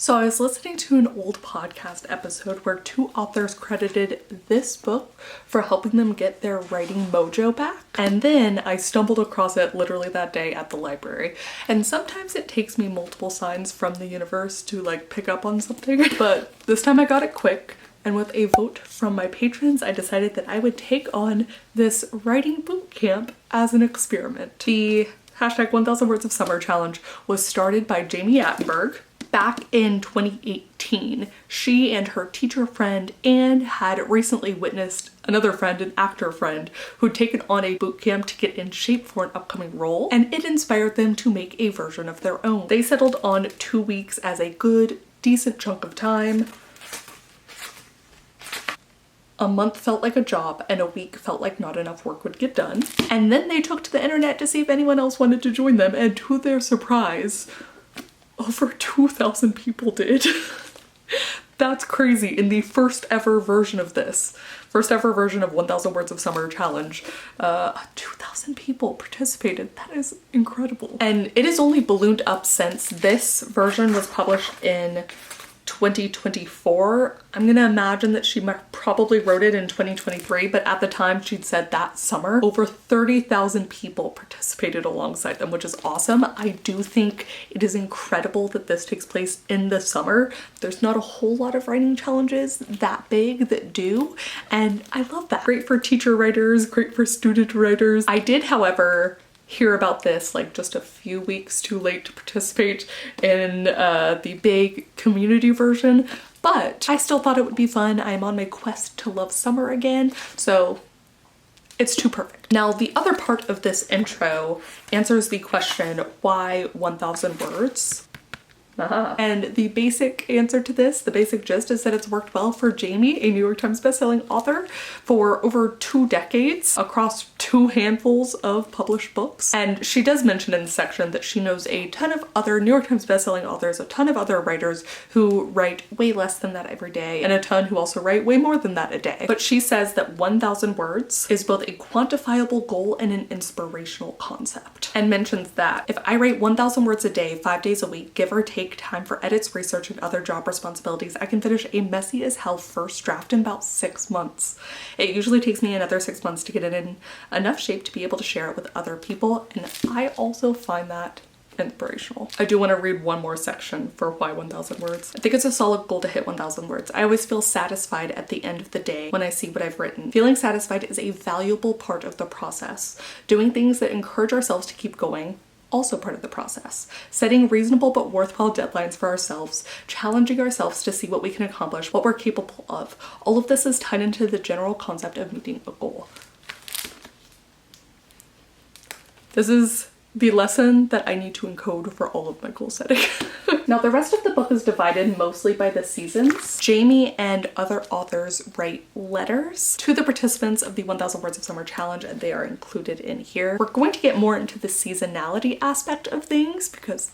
So I was listening to an old podcast episode where two authors credited this book for helping them get their writing mojo back. And then I stumbled across it literally that day at the library. And sometimes it takes me multiple signs from the universe to like pick up on something, but this time I got it quick. And with a vote from my patrons, I decided that I would take on this writing boot camp as an experiment. The hashtag 1000 Words of Summer challenge was started by Jamie Attenberg back in 2018. She and her teacher friend Anne had recently witnessed another friend, an actor friend, who'd taken on a boot camp to get in shape for an upcoming role, and it inspired them to make a version of their own. They settled on 2 weeks as a good, decent chunk of time. A month felt like a job and a week felt like not enough work would get done. And then they took to the internet to see if anyone else wanted to join them, and to their surprise, over 2,000 people did. That's crazy. In the first ever version of this, first ever version of 1000 Words of Summer challenge, 2,000 people participated. That is incredible. And it has only ballooned up since. This version was published in 2024. I'm gonna imagine that she probably wrote it in 2023, but at the time she'd said that summer, over 30,000 people participated alongside them, which is awesome. I do think it is incredible that this takes place in the summer. There's not a whole lot of writing challenges that big that do, and I love that. Great for teacher writers, great for student writers. I did, however, hear about this like just a few weeks too late to participate in the big community version, but I still thought it would be fun. I'm on my quest to love summer again, so it's too perfect. Now, the other part of this intro answers the question, why 1000 words? And the basic answer to this, the basic gist, is that it's worked well for Jamie, a New York Times bestselling author, for over 2 decades across 2 handfuls of published books. And she does mention in the section that she knows a ton of other New York Times bestselling authors, a ton of other writers who write way less than that every day, and a ton who also write way more than that a day. But she says that 1000 words is both a quantifiable goal and an inspirational concept, and mentions that if I write 1000 words a day, 5 days a week, give or take time for edits, research, and other job responsibilities, I can finish a messy as hell first draft in about 6 months. It usually takes me another 6 months to get it in enough shape to be able to share it with other people, and I also find that inspirational. I do want to read one more section for why 1000 words. I think it's a solid goal to hit 1000 words. I always feel satisfied at the end of the day when I see what I've written. Feeling satisfied is a valuable part of the process. Doing things that encourage ourselves to keep going, also part of the process. Setting reasonable but worthwhile deadlines for ourselves, challenging ourselves to see what we can accomplish, what we're capable of. All of this is tied into the general concept of meeting a goal. This is the lesson that I need to encode for all of my goal setting. Now, the rest of the book is divided mostly by the seasons. Jamie and other authors write letters to the participants of the 1000 Words of Summer challenge, and they are included in here. We're going to get more into the seasonality aspect of things because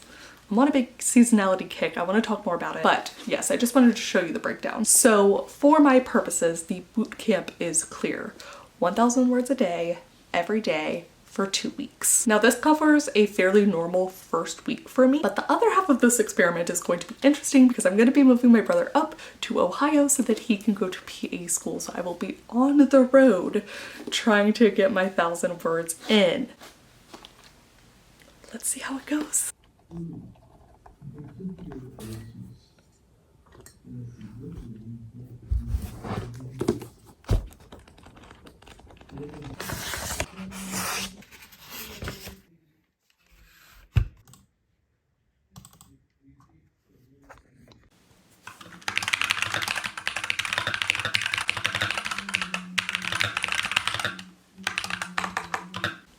I'm on a big seasonality kick. I want to talk more about it. But yes, I just wanted to show you the breakdown. So for my purposes, the boot camp is clear. 1000 words a day, every day, for 2 weeks. Now, this covers a fairly normal first week for me, but the other half of this experiment is going to be interesting because I'm going to be moving my brother up to Ohio so that he can go to PA school. So I will be on the road trying to get my 1000 words in. Let's see how it goes.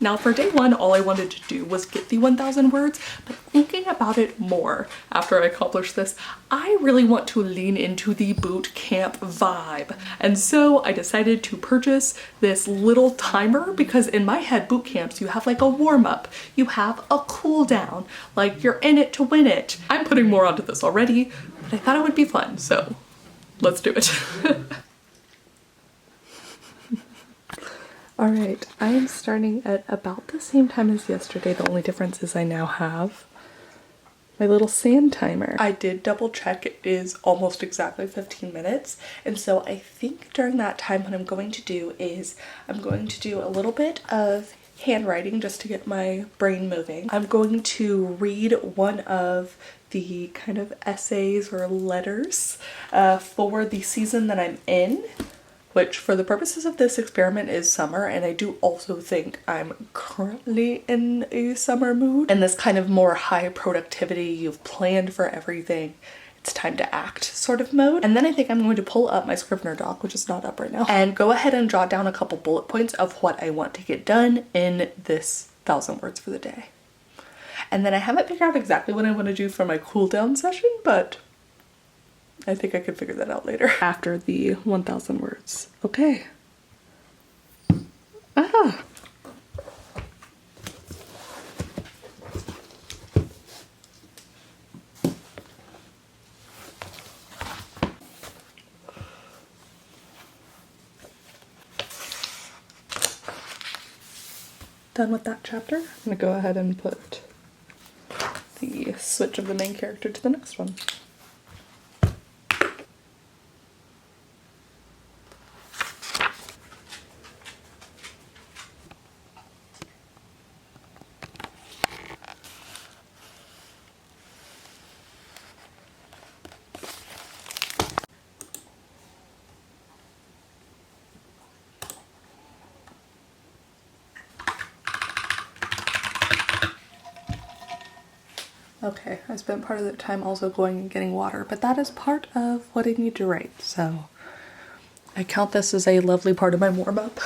Now, for day 1, all I wanted to do was get the 1000 words, but thinking about it more after I accomplished this, I really want to lean into the boot camp vibe. And so I decided to purchase this little timer because in my head, boot camps, you have like a warm up, you have a cool down, like you're in it to win it. I'm putting more onto this already, but I thought it would be fun, so let's do it. Alright, I am starting at about the same time as yesterday. The only difference is I now have my little sand timer. I did double check, it is almost exactly 15 minutes. And so I think during that time what I'm going to do is I'm going to do a little bit of handwriting just to get my brain moving. I'm going to read one of the kind of essays or letters for the season that I'm in, which for the purposes of this experiment is summer, and I do also think I'm currently in a summer mood. And this kind of more high productivity, you've planned for everything, it's time to act sort of mode. And then I think I'm going to pull up my Scrivener doc, which is not up right now, and go ahead and jot down a couple bullet points of what I want to get done in this 1,000 words for the day. And then I haven't figured out exactly what I want to do for my cool down session, but I think I could figure that out later. After the 1,000 words. Okay. Ah. Done with that chapter. I'm gonna go ahead and put the switch of the main character to the next one. Okay, I spent part of the time also going and getting water, but that is part of what I need to write, so I count this as a lovely part of my warm-up.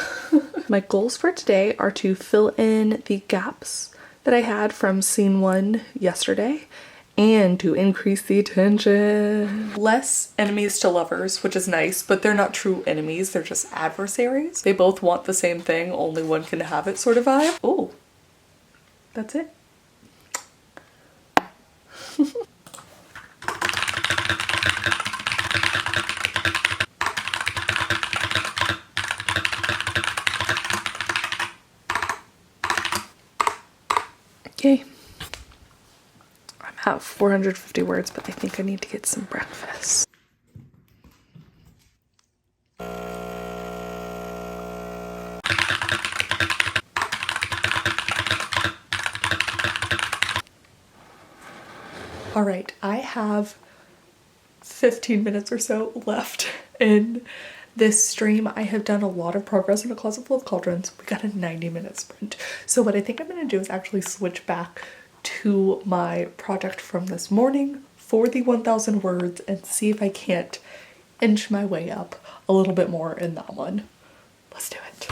My goals for today are to fill in the gaps that I had from scene 1 yesterday and to increase the tension. Less enemies to lovers, which is nice, but they're not true enemies, they're just adversaries. They both want the same thing, only one can have it sort of vibe. Oh, that's it. Okay, I'm at 450 words, but I think I need to get some breakfast. All right, I have 15 minutes or so left in this stream. I have done a lot of progress in A Closet Full of Cauldrons. We got a 90-minute sprint. So what I think I'm gonna do is actually switch back to my project from this morning for the 1,000 words and see if I can't inch my way up a little bit more in that one. Let's do it.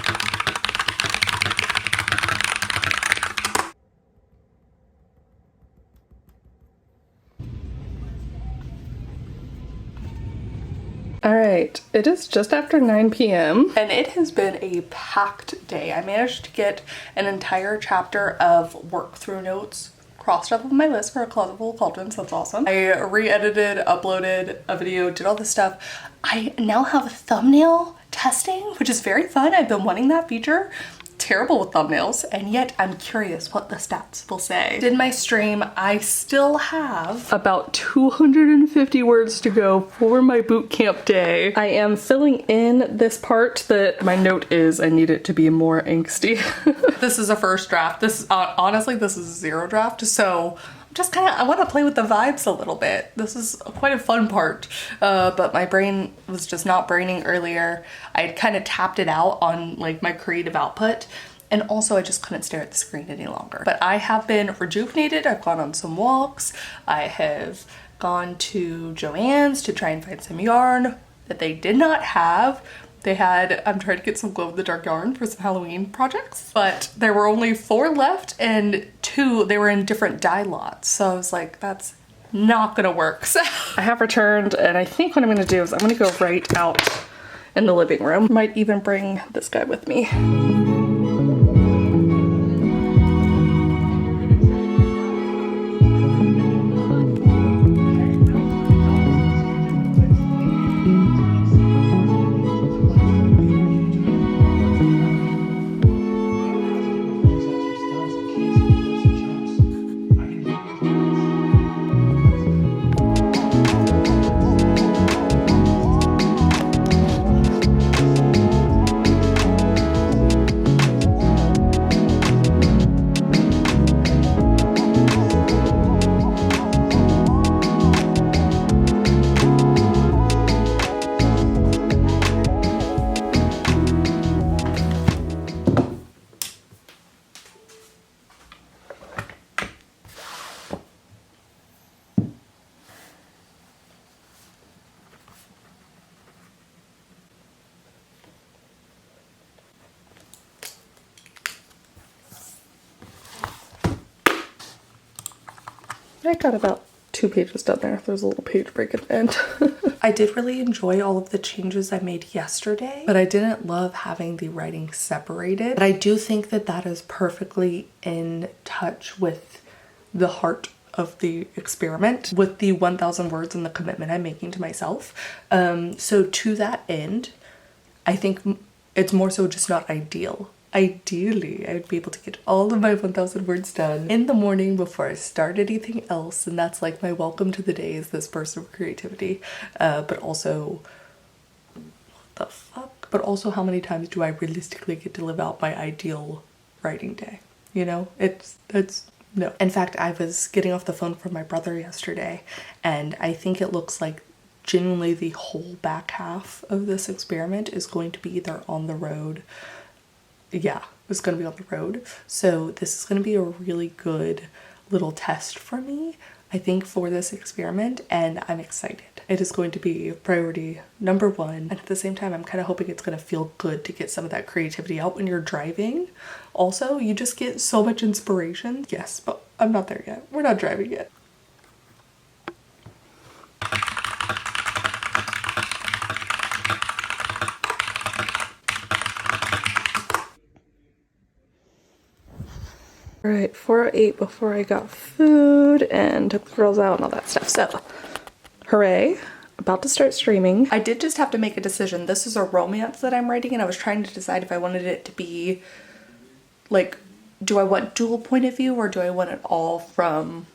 All right, it is just after 9 p.m. and it has been a packed day. I managed to get an entire chapter of work through notes crossed off of my list for A Closet Full of Cauldrons. That's awesome. I re-edited, uploaded a video, did all this stuff. I now have thumbnail testing, which is very fun. I've been wanting that feature. Terrible with thumbnails, and yet I'm curious what the stats will say. Did my stream, I still have about 250 words to go for my boot camp day. I am filling in this part that my note is I need it to be more angsty. This is a first draft. This is honestly, this is a 0 draft, so just kind of, I want to play with the vibes a little bit. This is quite a fun part, but my brain was just not braining earlier. I had kind of tapped it out on like my creative output, and also I just couldn't stare at the screen any longer. But I have been rejuvenated. I've gone on some walks. I have gone to Joann's to try and find some yarn that they did not have. They had, I'm trying to get some glow-in-the-dark yarn for some Halloween projects, but there were only 4 left and 2, they were in different dye lots. So I was like, that's not gonna work. So I have returned, and I think what I'm gonna do is I'm gonna go right out in the living room. Might even bring this guy with me. I got about 2 pages done there. There's a little page break at the end. I did really enjoy all of the changes I made yesterday, but I didn't love having the writing separated. But I do think that that is perfectly in touch with the heart of the experiment, with the 1,000 words and the commitment I'm making to myself. So to that end, I think it's more so just not ideal. Ideally, I would be able to get all of my 1,000 words done in the morning before I start anything else, and that's like my welcome to the day, is this burst of creativity. But also, what the fuck? But also, how many times do I realistically get to live out my ideal writing day? You know, no. In fact, I was getting off the phone from my brother yesterday, and I think it looks like genuinely the whole back half of this experiment is going to be either on the road. Yeah, it's going to be on the road. So this is going to be a really good little test for me, I think, for this experiment, and I'm excited. It is going to be priority number 1. And at the same time, I'm kind of hoping it's going to feel good to get some of that creativity out when you're driving. Also, you just get so much inspiration. Yes, but I'm not there yet. We're not driving yet. All right, 4:08 before I got food and took the girls out and all that stuff. So, hooray, about to start streaming. I did just have to make a decision. This is a romance that I'm writing, and I was trying to decide if I wanted it to be like, do I want dual point of view or do I want it all from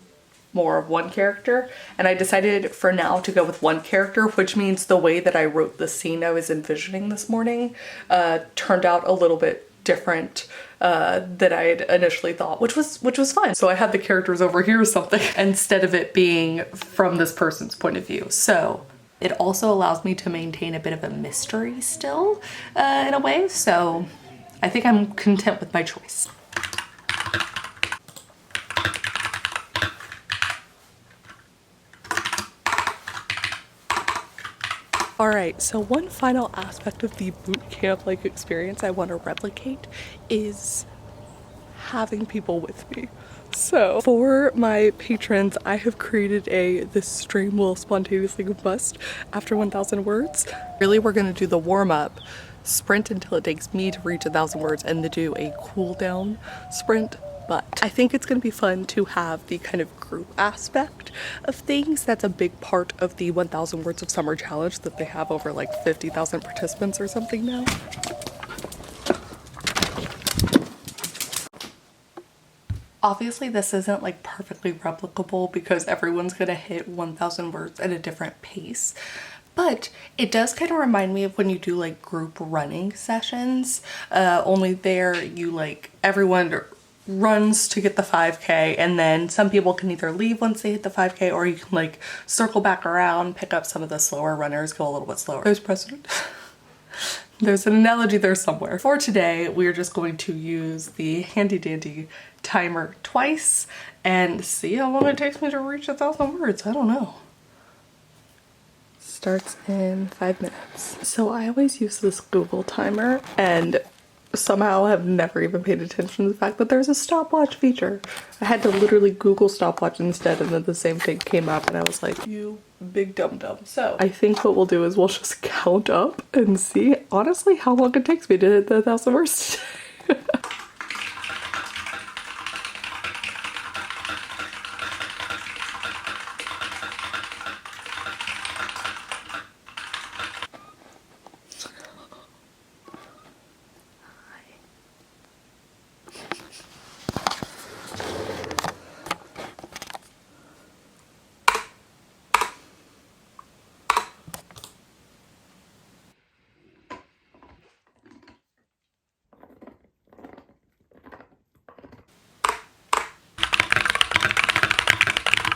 more of one character? And I decided for now to go with one character, which means the way that I wrote the scene I was envisioning this morning turned out a little bit different than I had initially thought, which was fine. So I had the characters over here or something instead of it being from this person's point of view. So it also allows me to maintain a bit of a mystery still in a way. So I think I'm content with my choice. Alright, so one final aspect of the boot camp-like experience I want to replicate is having people with me. So for my patrons, I have created this stream will spontaneously combust after 1,000 words. Really, we're going to do the warm-up, sprint until it takes me to reach 1,000 words, and then do a cool down sprint. But I think it's going to be fun to have the kind of group aspect of things. That's a big part of the 1,000 Words of Summer Challenge that they have over like 50,000 participants or something now. Obviously, this isn't like perfectly replicable because everyone's going to hit 1,000 words at a different pace. But it does kind of remind me of when you do like group running sessions, only there you like everyone runs to get the 5K, and then some people can either leave once they hit the 5K, or you can like circle back around, pick up some of the slower runners, go a little bit slower. There's precedent. There's an analogy there somewhere. For today, we're just going to use the handy dandy timer twice and see how long it takes me to reach 1,000 words. I don't know. Starts in 5 minutes. So I always use this Google timer and somehow have never even paid attention to the fact that there's a stopwatch feature. I had to literally Google stopwatch instead, and then the same thing came up and I was like, you big dum-dum. So I think what we'll do is we'll just count up and see honestly how long it takes me to hit the 1,000 words today.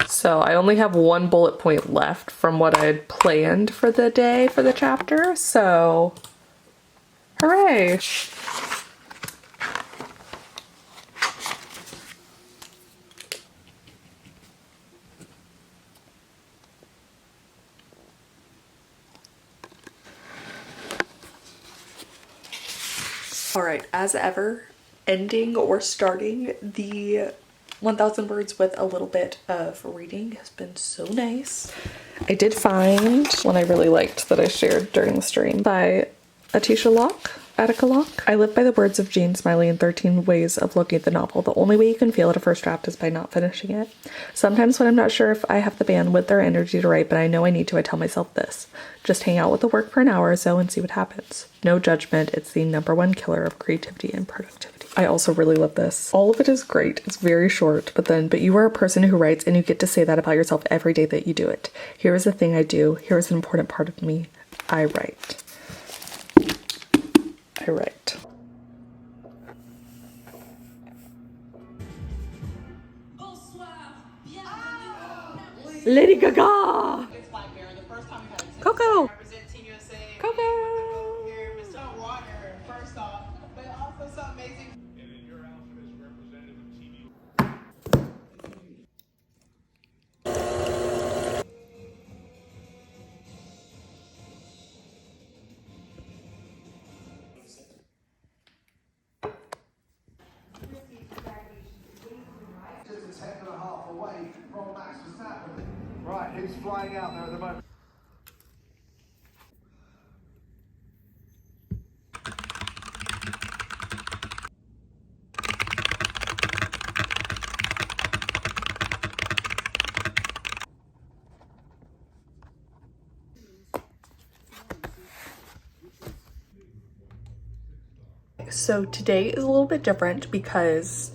So I only have one bullet point left from what I had planned for the day for the chapter, so hooray! All right, as ever, ending or starting the 1,000 words with a little bit of reading has been so nice. I did find one I really liked that I shared during the stream by Attica Locke. I live by the words of Jane Smiley in 13 Ways of Looking at the Novel. The only way you can fail at a first draft is by not finishing it. Sometimes when I'm not sure if I have the bandwidth or energy to write, but I know I need to, I tell myself this. Just hang out with the work for an hour or so and see what happens. No judgment, it's the #1 killer of creativity and productivity. I also really love this. All of it is great. It's very short, but you are a person who writes and you get to say that about yourself every day that you do it. Here is the thing I do. Here is an important part of me. I write. I write. Lady Gaga! Coco! Coco! Right, who's flying out there at the moment? So today is a little bit different because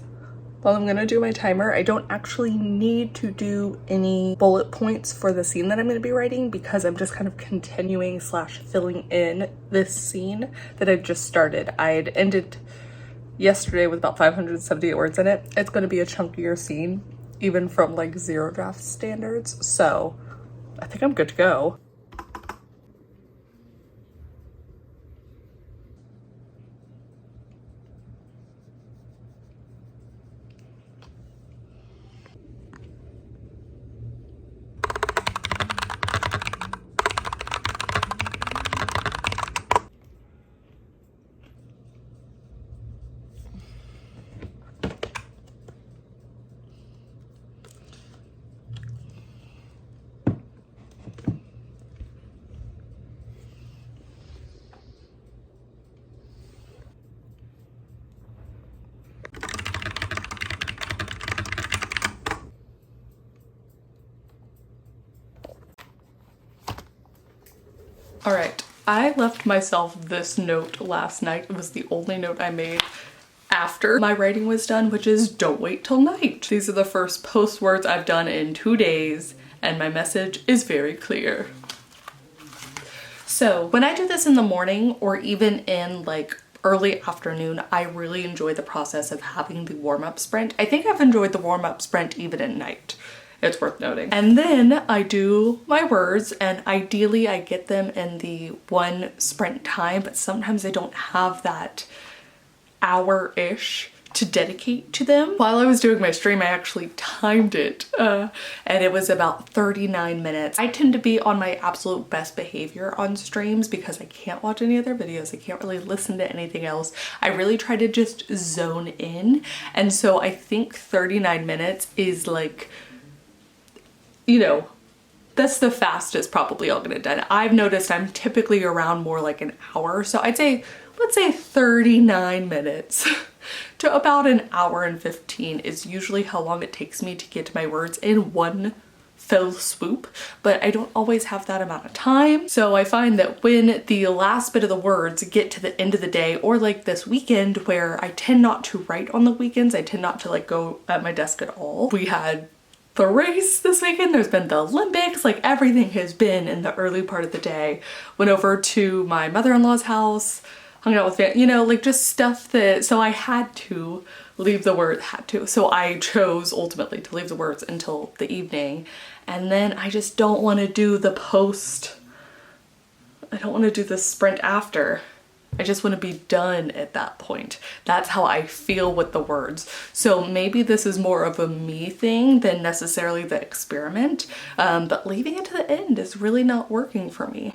while I'm gonna do my timer, I don't actually need to do any bullet points for the scene that I'm gonna be writing because I'm just kind of continuing / filling in this scene that I've just started. I had ended yesterday with about 578 words in it. It's gonna be a chunkier scene, even from like zero draft standards. So I think I'm good to go. All right, I left myself this note last night. It was the only note I made after my writing was done, which is don't wait till night. These are the first post words I've done in 2 days, and my message is very clear. So when I do this in the morning or even in like early afternoon, I really enjoy the process of having the warm-up sprint. I think I've enjoyed the warm-up sprint even at night. It's worth noting. And then I do my words, and ideally I get them in the 1 sprint time, but sometimes I don't have that hour-ish to dedicate to them. While I was doing my stream, I actually timed it, and it was about 39 minutes. I tend to be on my absolute best behavior on streams because I can't watch any other videos. I can't really listen to anything else. I really try to just zone in, and so I think 39 minutes is like, you know, that's the fastest probably I'll get it done. I've noticed I'm typically around more like an hour. So I'd say, let's say 39 minutes to about an hour and 15 is usually how long it takes me to get to my words in 1 fell swoop, but I don't always have that amount of time. So I find that when the last bit of the words get to the end of the day, or like this weekend where I tend not to write on the weekends, I tend not to like go at my desk at all. We had the race this weekend, there's been the Olympics, like everything has been in the early part of the day. Went over to my mother-in-law's house, hung out with family, you know, like just stuff that, so I had to leave the word, so I chose ultimately to leave the words until the evening. And then I just don't want to do the post, I don't want to do the sprint after. I just want to be done at that point. That's how I feel with the words. So maybe this is more of a me thing than necessarily the experiment, but leaving it to the end is really not working for me.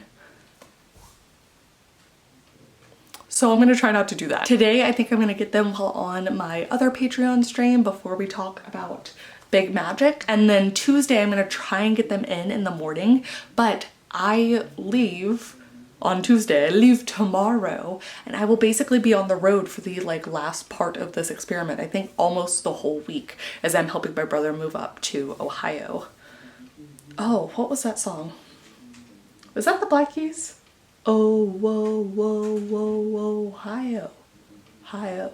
So I'm gonna try not to do that. Today, I think I'm gonna get them while on my other Patreon stream before we talk about Big Magic. And then Tuesday, I'm gonna try and get them in the morning, but I leave on Tuesday. I leave tomorrow, and I will basically be on the road for the like last part of this experiment. I think almost the whole week, as I'm helping my brother move up to Ohio. Oh, what was that song? Was that the Black Keys? Oh, whoa, whoa, whoa, whoa, Ohio, Ohio.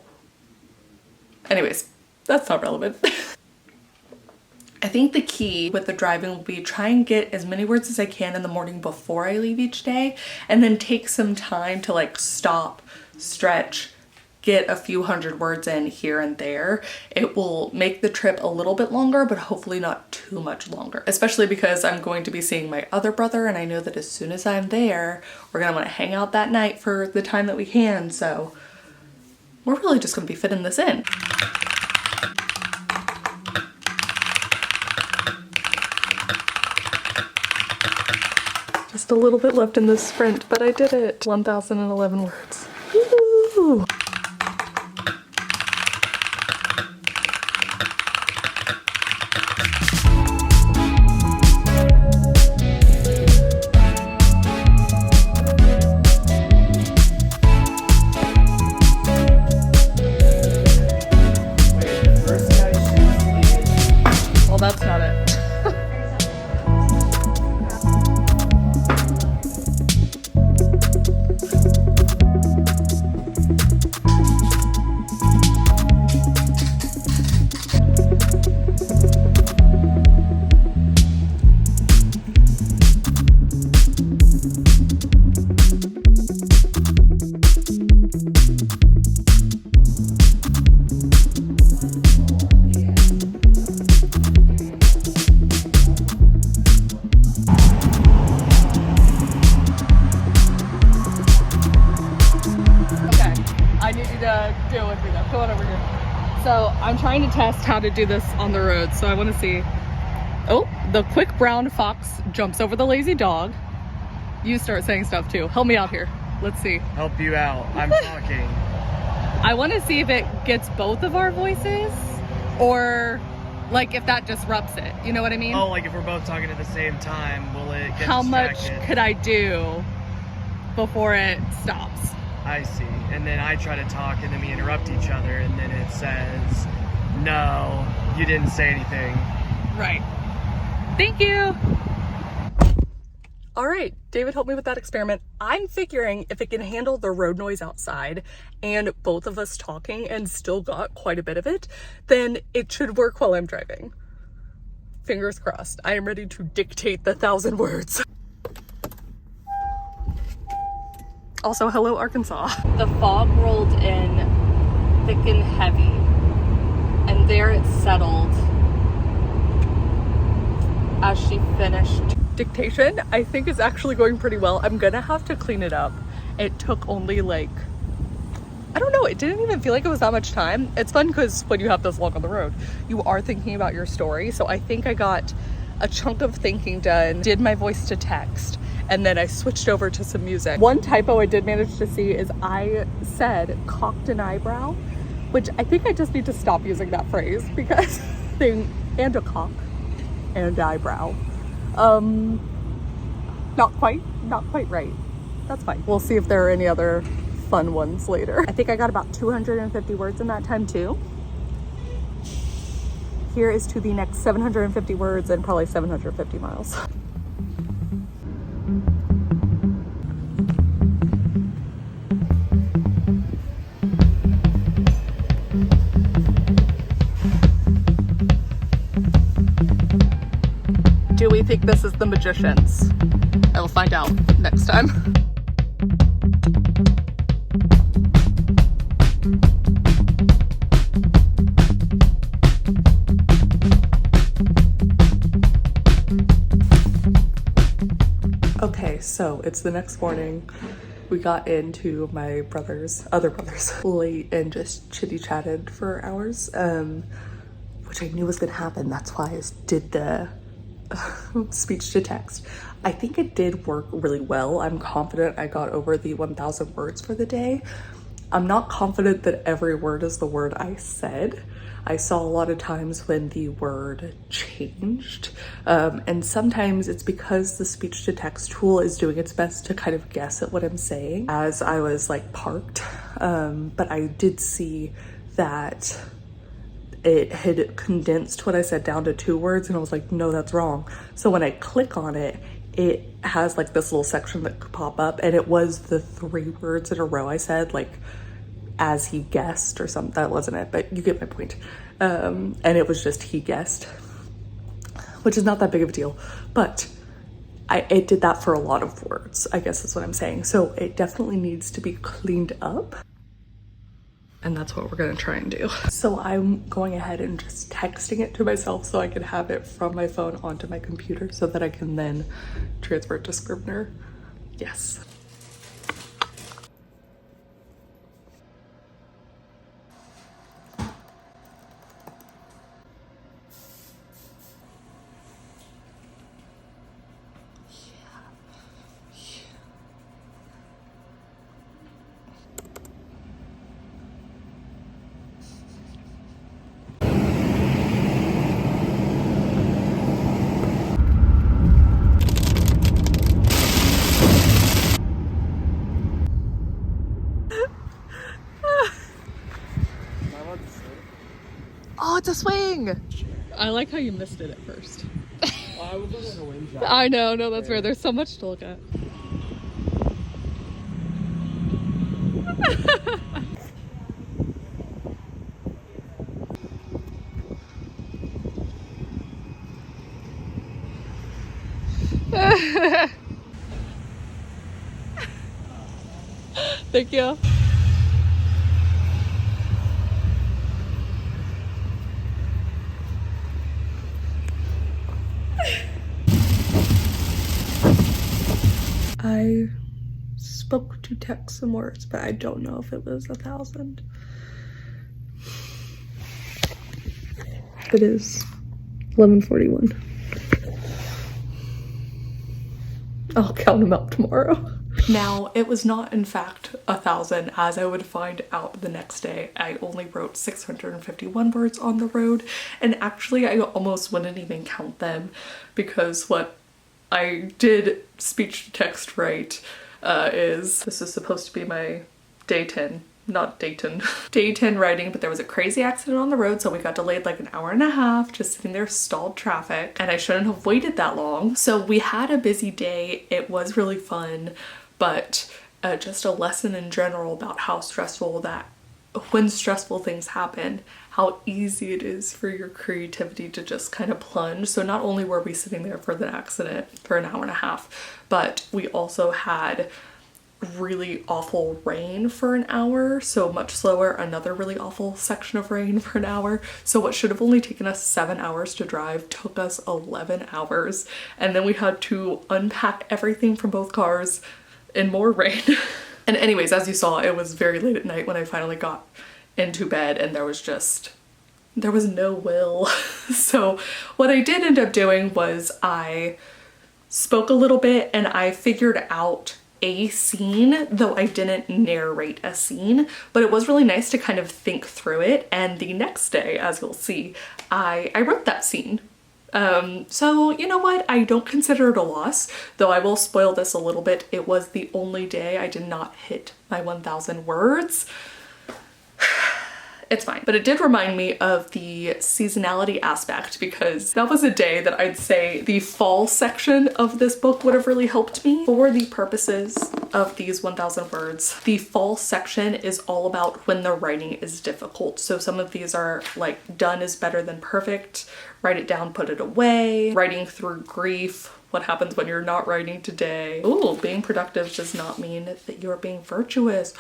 Anyways, that's not relevant. I think the key with the driving will be try and get as many words as I can in the morning before I leave each day, and then take some time to like stop, stretch, get a few hundred words in here and there. It will make the trip a little bit longer, but hopefully not too much longer, especially because I'm going to be seeing my other brother, and I know that as soon as I'm there, we're gonna wanna hang out that night for the time that we can. So we're really just gonna be fitting this in. Just a little bit left in this sprint, but I did it. 1,011 words. Woo! Well, that's not it. Deal with me though. Come on over here. So I'm trying to test how to do this on the road. So I want to see. Oh, the quick brown fox jumps over the lazy dog. You start saying stuff too. Help me out here. Let's see. Help you out. I'm talking. I want to see if it gets both of our voices, or like if that disrupts it. You know what I mean? Oh, like if we're both talking at the same time, will it get How distracted? much could I do before it stops? I see. And then I try to talk, and then we interrupt each other, and then it says, no, you didn't say anything. Right. Thank you. All right, David helped me with that experiment. I'm figuring if it can handle the road noise outside and both of us talking and still got quite a bit of it, then it should work while I'm driving. Fingers crossed. I am ready to dictate the 1,000 words. Also, hello, Arkansas. The fog rolled in thick and heavy, and there it settled as she finished. Dictation, I think, is actually going pretty well. I'm gonna have to clean it up. It took only like, I don't know, it didn't even feel like it was that much time. It's fun because when you have this long on the road, you are thinking about your story. So I think I got a chunk of thinking done, did my voice to text, and then I switched over to some music. One typo I did manage to see is I said cocked an eyebrow, which I think I just need to stop using that phrase because and a cock and eyebrow. Not quite right. That's fine. We'll see if there are any other fun ones later. I think I got about 250 words in that time too. Here is to the next 750 words and probably 750 miles. Do we think this is the Magicians? I will find out next time. Okay, so it's the next morning. We got into my other brother's late and just chitty-chatted for hours, which I knew was gonna happen. That's why I did the speech to text. I think it did work really well. I'm confident I got over the 1,000 words for the day. I'm not confident that every word is the word I said. I saw a lot of times when the word changed, and sometimes it's because the speech to text tool is doing its best to kind of guess at what I'm saying as I was like parked. But I did see that it had condensed what I said down to 2 words, and I was like, no, that's wrong. So when I click on it, it has like this little section that could pop up, and it was the 3 words in a row I said, like, as he guessed or something. That wasn't it, but you get my point. And it was just he guessed, which is not that big of a deal, but it did that for a lot of words, I guess is what I'm saying. So it definitely needs to be cleaned up. And that's what we're gonna try and do. So I'm going ahead and just texting it to myself so I can have it from my phone onto my computer so that I can then transfer it to Scrivener. Yes. Oh, it's a swing! I like how you missed it at first. I was looking at a wind jack. I know, no, that's fair. There's so much to look at. Thank you. I spoke to text some words, but I don't know if it was 1,000. It is 11:41. I'll count them out tomorrow. Now, it was not in fact 1,000, as I would find out the next day. I only wrote 651 words on the road, and actually I almost wouldn't even count them because what I did speech to text right this is supposed to be my day 10, not Dayton. Day 10 writing, but there was a crazy accident on the road, so we got delayed like an hour and a half just sitting there, stalled traffic, and I shouldn't have waited that long. So we had a busy day. It was really fun, but just a lesson in general about how stressful that when stressful things happen, how easy it is for your creativity to just kind of plunge. So not only were we sitting there for the accident for an hour and a half, but we also had really awful rain for an hour, so much slower, another really awful section of rain for an hour. So what should have only taken us 7 hours to drive took us 11 hours. And then we had to unpack everything from both cars in more rain. And anyways, as you saw, it was very late at night when I finally got into bed, and there was no will. So what I did end up doing was I spoke a little bit and I figured out a scene, though I didn't narrate a scene, but it was really nice to kind of think through it. And the next day, as you'll see, I wrote that scene. So you know what, I don't consider it a loss, though I will spoil this a little bit. It was the only day I did not hit my 1,000 words. It's fine. But it did remind me of the seasonality aspect, because that was a day that I'd say the fall section of this book would have really helped me for the purposes of these 1,000 words. The fall section is all about when the writing is difficult. So some of these are like done is better than perfect, write it down, put it away, writing through grief, what happens when you're not writing today. Ooh, being productive does not mean that you're being virtuous.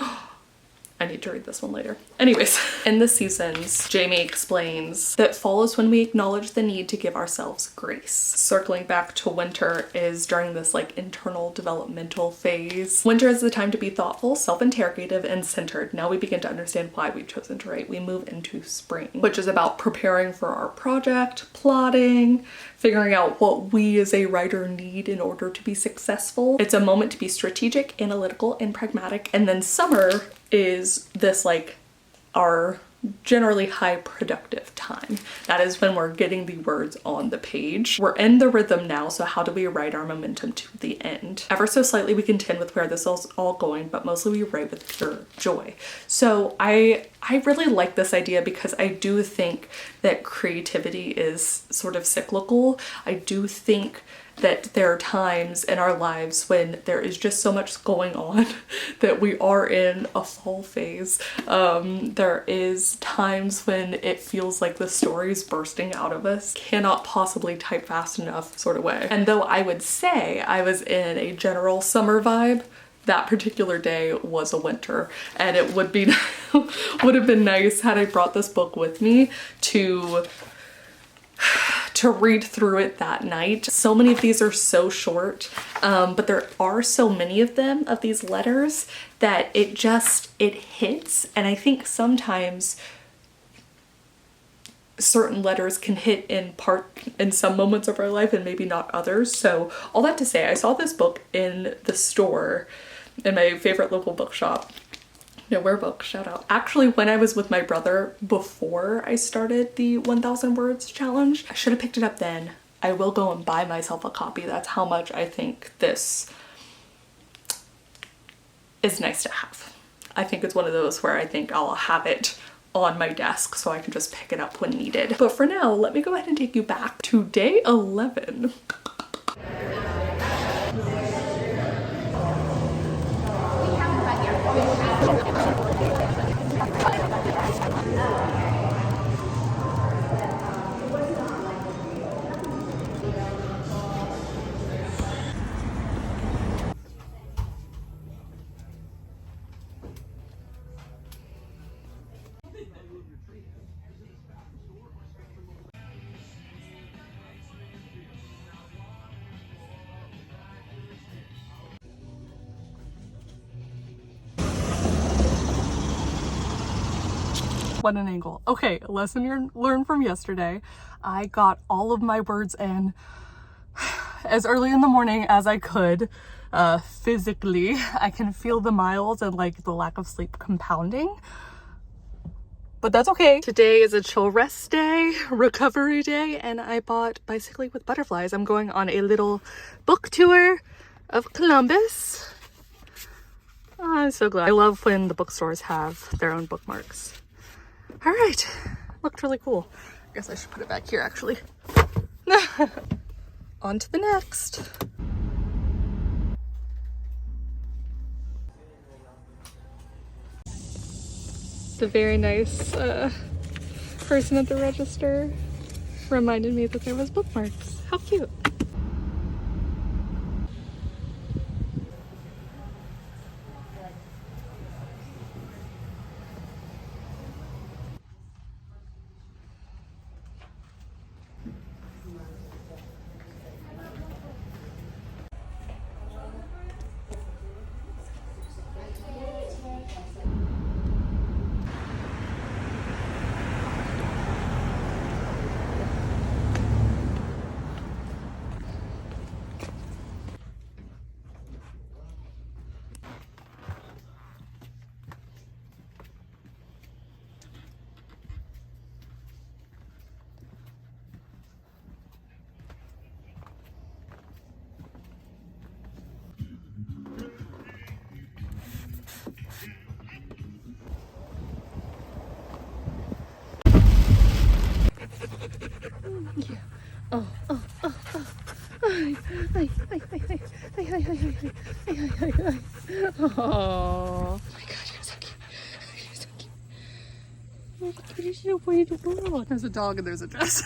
I need to read this one later. Anyways, in the seasons, Jamie explains that fall is when we acknowledge the need to give ourselves grace. Circling back to winter is during this like internal developmental phase. Winter is the time to be thoughtful, self-interrogative, and centered. Now we begin to understand why we've chosen to write. We move into spring, which is about preparing for our project, plotting, figuring out what we as a writer need in order to be successful. It's a moment to be strategic, analytical, and pragmatic. And then summer is this like our generally high productive time. That is when we're getting the words on the page. We're in the rhythm now, so how do we write our momentum to the end? Ever so slightly we contend with where this is all going, but mostly we write with pure joy. So I really like this idea because I do think that creativity is sort of cyclical. I do think that there are times in our lives when there is just so much going on that we are in a fall phase. There is times when it feels like the story is bursting out of us, cannot possibly type fast enough sort of way. And though I would say I was in a general summer vibe, that particular day was a winter, and it would have been nice had I brought this book with me to read through it that night. So many of these are so short, but there are so many of them, of these letters, that it hits. And I think sometimes certain letters can hit in some moments of our life and maybe not others. So all that to say, I saw this book in the store in my favorite local bookshop. Nowhere Book, shout out. Actually, when I was with my brother before I started the 1,000 words challenge, I should have picked it up then. I will go and buy myself a copy. That's how much I think this is nice to have. I think it's one of those where I think I'll have it on my desk so I can just pick it up when needed. But for now, let me go ahead and take you back to day 11. What an angle. Okay, lesson learned from yesterday. I got all of my words in as early in the morning as I could. Physically, I can feel the miles and like the lack of sleep compounding, but that's okay. Today is a chill rest day, recovery day, and I bought Bicycling with Butterflies. I'm going on a little book tour of Columbus. Oh, I'm so glad. I love when the bookstores have their own bookmarks. All right, looked really cool. I guess I should put it back here actually. On to the next. The very nice person at the register reminded me that there was bookmarks. How cute. Yeah. Oh. Oh my god, you're so cute. You're so cute. Oh, you're so beautiful. There's a dog and there's a dress.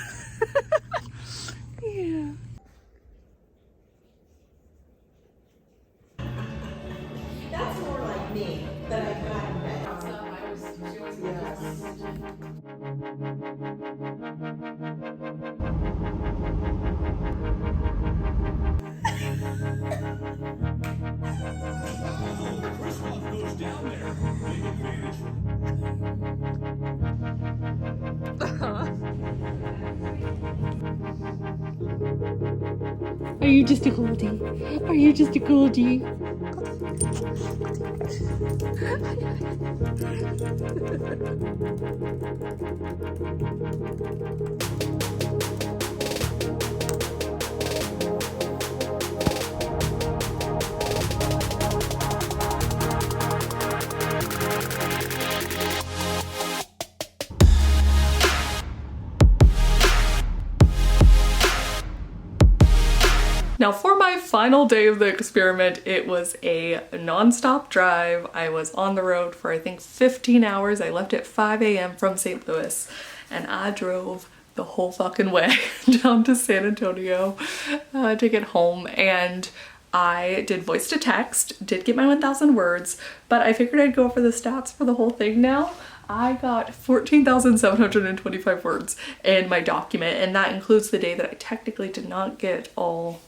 Yeah. That's more like me that I've gotten. Are you just a Goldie? Are you just a Goldie? Now for my final day of the experiment, it was a non-stop drive. I was on the road for I think 15 hours. I left at 5 a.m. from St. Louis and I drove the whole fucking way down to San Antonio to get home, and I did voice to text, did get my 1,000 words, but I figured I'd go over the stats for the whole thing now. I got 14,725 words in my document, and that includes the day that I technically did not get all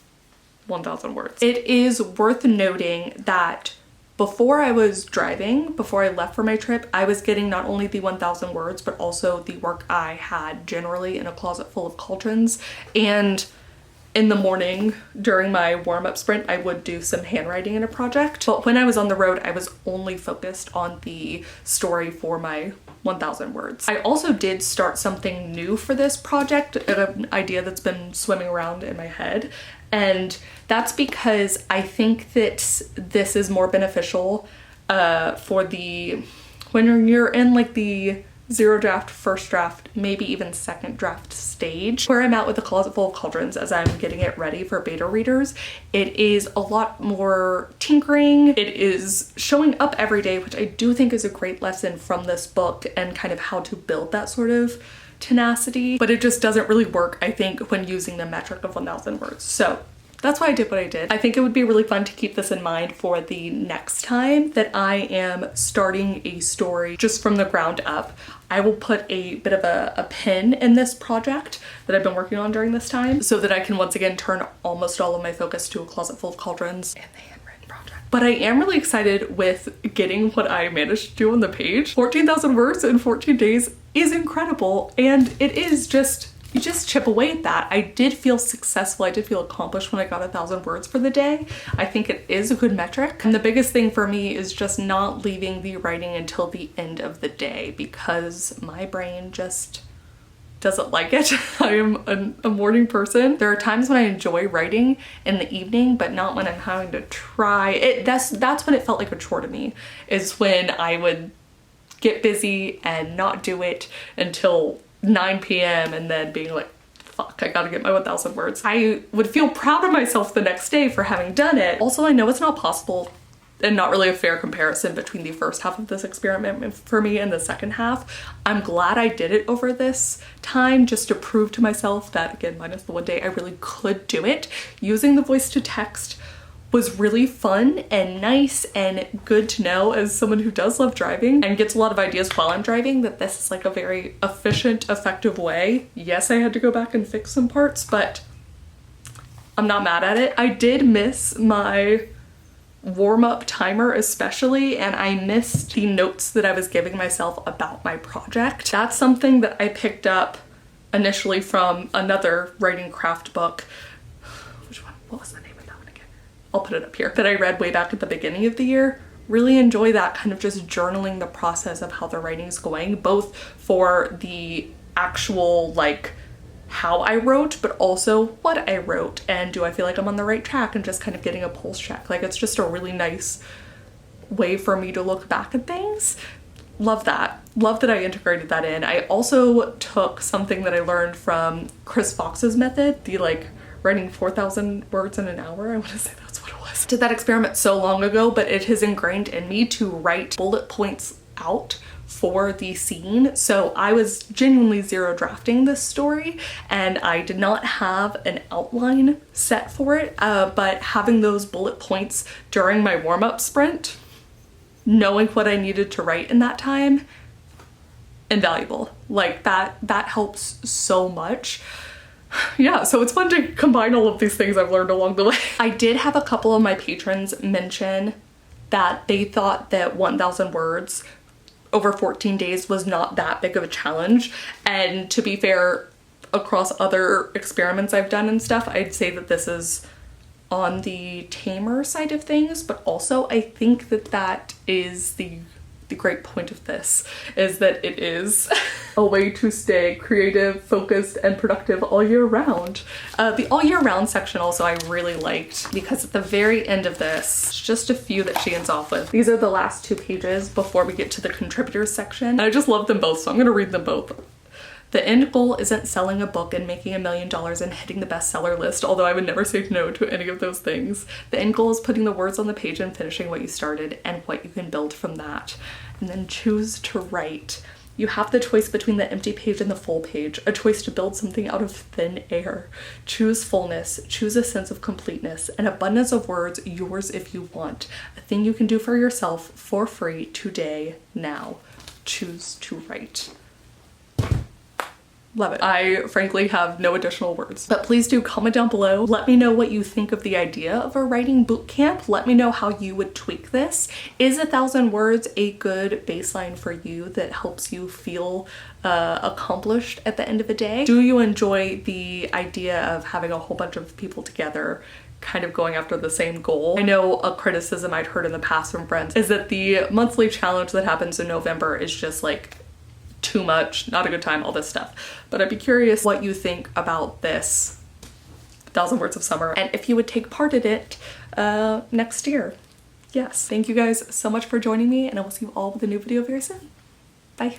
1,000 words. It is worth noting that before I was driving, before I left for my trip, I was getting not only the 1,000 words, but also the work I had generally in a closet full of cauldrons. And in the morning during my warm-up sprint, I would do some handwriting in a project. But when I was on the road, I was only focused on the story for my 1,000 words. I also did start something new for this project, an idea that's been swimming around in my head. And that's because I think that this is more beneficial for when you're in like the zero draft, first draft, maybe even second draft stage. Where I'm at with the closet full of cauldrons as I'm getting it ready for beta readers, it is a lot more tinkering. It is showing up every day, which I do think is a great lesson from this book and kind of how to build that sort of tenacity, but it just doesn't really work, I think, when using the metric of 1,000 words. So that's why I did what I did. I think it would be really fun to keep this in mind for the next time that I am starting a story just from the ground up. I will put a bit of a pin in this project that I've been working on during this time so that I can once again turn almost all of my focus to a closet full of cauldrons and the handwritten project. But I am really excited with getting what I managed to do on the page. 14,000 words in 14 days is incredible, and it is just, you just chip away at that. I did feel successful. I did feel accomplished when I got 1,000 words for the day. I think it is a good metric. And the biggest thing for me is just not leaving the writing until the end of the day because my brain just doesn't like it. I am a morning person. There are times when I enjoy writing in the evening, but not when I'm having to try it. That's when it felt like a chore to me, is when I would get busy and not do it until 9 p.m. and then being like, fuck, I gotta get my 1,000 words. I would feel proud of myself the next day for having done it. Also, I know it's not possible and not really a fair comparison between the first half of this experiment for me and the second half. I'm glad I did it over this time just to prove to myself that, again, minus the one day, I really could do it. Using the voice to text was really fun and nice and good to know as someone who does love driving and gets a lot of ideas while I'm driving, that this is like a very efficient, effective way. Yes, I had to go back and fix some parts, but I'm not mad at it. I did miss my warm-up timer especially, and I missed the notes that I was giving myself about my project. That's something that I picked up initially from another writing craft book. Which one? What was the name? I'll put it up here, that I read way back at the beginning of the year. Really enjoy that kind of just journaling the process of how the writing's going, both for the actual like how I wrote, but also what I wrote and do I feel like I'm on the right track, and just kind of getting a pulse check. Like, it's just a really nice way for me to look back at things. Love that. Love that I integrated that in. I also took something that I learned from Chris Fox's method, the like writing 4,000 words in an hour. I want to say that's what it was. Did that experiment so long ago, but it has ingrained in me to write bullet points out for the scene. So I was genuinely zero drafting this story and I did not have an outline set for it, but having those bullet points during my warm-up sprint, knowing what I needed to write in that time, invaluable. Like that helps so much. Yeah, so it's fun to combine all of these things I've learned along the way. I did have a couple of my patrons mention that they thought that 1,000 words over 14 days was not that big of a challenge. And to be fair, across other experiments I've done and stuff, I'd say that this is on the tamer side of things, but also I think that that is the great point of this, is that it is a way to stay creative, focused, and productive all year round. The all year round section also I really liked, because at the very end of this, just a few that she ends off with. These are the last 2 pages before we get to the contributors section. And I just love them both, so I'm gonna read them both. The end goal isn't selling a book and making $1 million and hitting the bestseller list, although I would never say no to any of those things. The end goal is putting the words on the page and finishing what you started and what you can build from that. And then choose to write. You have the choice between the empty page and the full page, a choice to build something out of thin air. Choose fullness, choose a sense of completeness, an abundance of words, yours if you want. A thing you can do for yourself for free today, now. Choose to write. Love it. I frankly have no additional words, but please do comment down below. Let me know what you think of the idea of a writing boot camp. Let me know how you would tweak this. Is 1,000 words a good baseline for you that helps you feel accomplished at the end of the day? Do you enjoy the idea of having a whole bunch of people together kind of going after the same goal? I know a criticism I'd heard in the past from friends is that the monthly challenge that happens in November is just like too much, not a good time, all this stuff. But I'd be curious what you think about this 1,000 Words of Summer, and if you would take part in it next year. Yes, thank you guys so much for joining me, and I will see you all with a new video very soon. Bye.